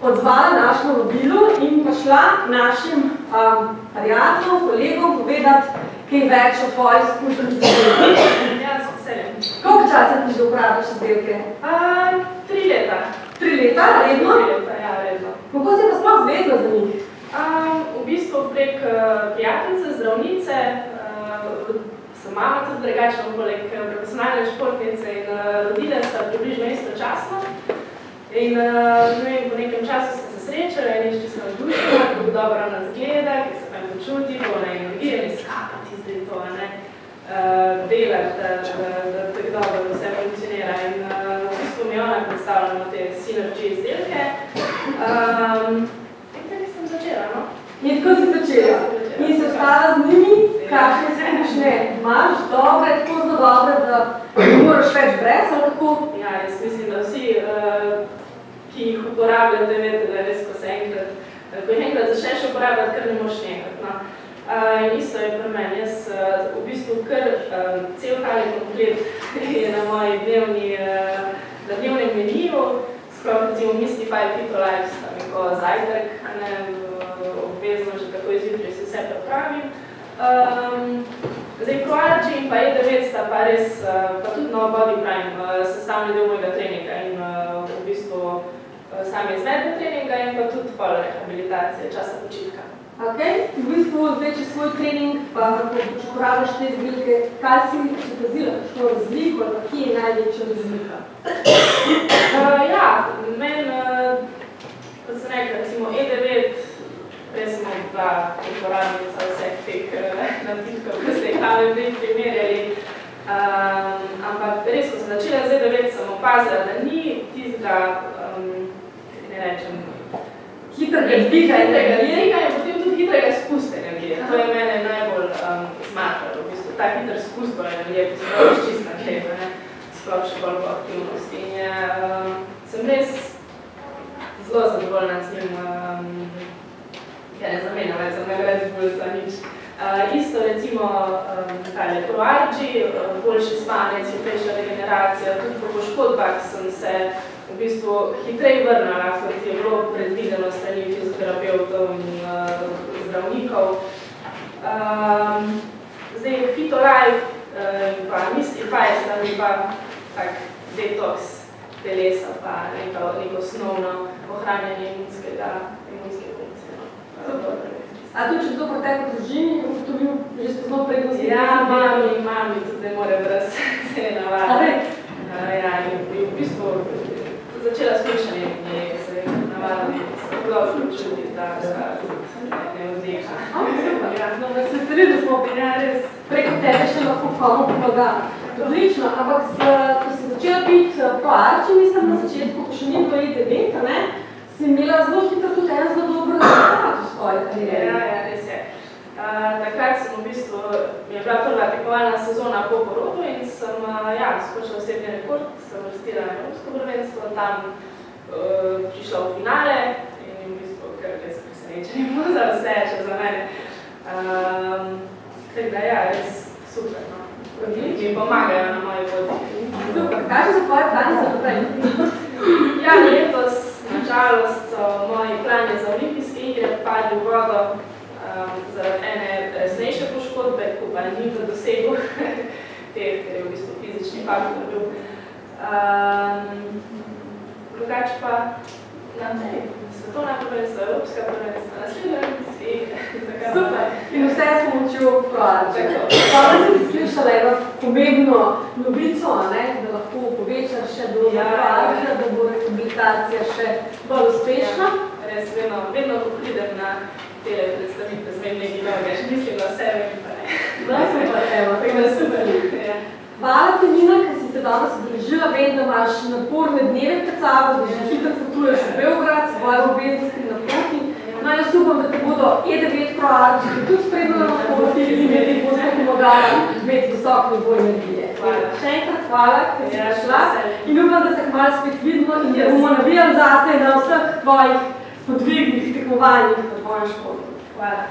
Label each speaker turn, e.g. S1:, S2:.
S1: odzvala našemu vabilu in pa šla našim prijateljem, kolegom povedati kaj več o tvojih izkušnjah z izdelki.
S2: Ja, z veseljem.
S1: Koliko časa ti že uporabljaš izdelke?
S2: 3 leta.
S1: 3 leta, redno?
S2: 3 leta, ja, redno.
S1: Kako si pa sploh zvedla za njih?
S2: V bistvu prek prijateljice, zdravnice, sem mama tudi drugačna, poleg profesionalne športnice in rodile sta približno istočasno. In po nekem času sem se srečala in išče sem odlučila, kako dobro nas gleda, ki se tam počuti, polna energije in skakati zdaj to, delati, da tako dobro vse funkcionira. In v bistvu mi ona predstavljamo te Synergy izdelke. In tako sem začela, no?
S1: In tako si začela. In se ostala z njimi, kakšne izkušnje imaš, dobre, tako zelo dobre, da ne moraš več brez, ali kako?
S2: Ja, jaz mislim, da vsi, ki jih uporabljate, veste, da res, ko jih enkrat začneš uporabljati, kar ne moš nekrat. In isto je pri meni. Jaz v bistvu kar cel tale komplet je na moji dnevnem meniju, sploh recimo Mystify Fitolife sta neko zajtrk, obvezno že tako izjutraj si vse pripravim. Zdaj, ProArgy in pa E9 sta pa res, pa tudi nov Body Prime, sestavni del mojega treninga in v bistvu same izvedbe treninga in pa tudi pol rehabilitacije, časa počitka.
S1: Ok, v bistvu zdaj, če svoj trening, pa kako uporabljaš te izdelke, kaj si opazila, kakšno razliko, ali pa kje je največja razlika?
S2: Ja, meni, kot sem rekla, recimo E9, res smo bila uporabnica vseh teh napitkov, ko ste jih tam bili primerjali. Ampak res, ko sem začela z E9, sem opazila, da ni tistega, ne rečem, hitrega dviga energije in potem tudi hitrega spusta energije. To je mene najbolj zmatralo, v bistvu, ta hiter spust bo energije, ko se pravi čista gleda, sploh še bolj po aktivnosti. In sem res zelo zadovoljna z njim, ja ne zamenjam, več sem ne Red Bull za nič. Isto recimo ProArgy, boljši spanec, hitrejša regeneracija, tudi po poškodbah sem se v bistvu hitrej vrnala, kot je bilo predvideno strani fizioterapevtov in zdravnikov. Zdaj Fitolife in pa Mystify sta mi pa tak detoks telesa pa neko osnovno ohranjanje imunske funkcije.
S1: A tudi, če kdo pri tebi v družini, to bil že spoznal prednosti?
S2: Ja, mami tudi ne more brez se navaditi. Ja, in v bistvu začela s kušanjem in se navadila, se dobro čuti, da se ne oddeha.
S1: No, da se stvari, da smo res preko tebe še lahko komu pomagala. Odlično, ampak ko si začela piti ProArgy, mislim na začetku, ko še ni bilo E9, si imela zelo hitro tudi en zelo dober rezultat v svoji karieri.
S2: Ja, res je. Takrat sem v bistvu, mi je bila prva tekmovalna sezona po porodu in sem skočila osebni rekord, sem vrstila na evropsko prvenstvo, tam prišla v finale in v bistvu kar res presenečenje bilo za vse, še za mene. Tako da ja, res super, no. Mi pomagajo na moji poti.
S1: Super, kaj so tvoje plani za naprej?
S2: Ja, letos, nažalost, so moji plani za olimpijske igre padli v vodo zaradi ene resnejše poškodbe, ko pa ni v dosegu ker je v bistvu fizični faktor bil. Drugače pa naprej. Svetovna prvenstva, evropska prvenstva, naslednje olimpijske igre.
S1: Super. In vse s pomočjo ProArgy. Hvala si ti slišala eno pomembno novico, da lahko povečaš še do ProArgy, da bo rehabilitacija še bolj uspešna.
S2: Res, vedno ko pridem na tele predstavitve, zmem nekaj novega, še mislim na sebe in pa ne.
S1: Da, super, evo, tako da super. Hvala ti, Nina, ker si se danes odrežila, vem, da imaš naporne dneve pred sabo, da že hitro potuješ v Beograd, svoje obveznosti na poti. No, jaz upam, da te bodo E9 ProArgy tudi spredno lahko in da ti boste pomagala imeti visok nivo energije. Še enkrat hvala, ker si prišla in upam, da se kmalu spet vidimo in da bomo navijali zate na vseh tvojih podvignih tekmovanjih na tvojem športu. Hvala.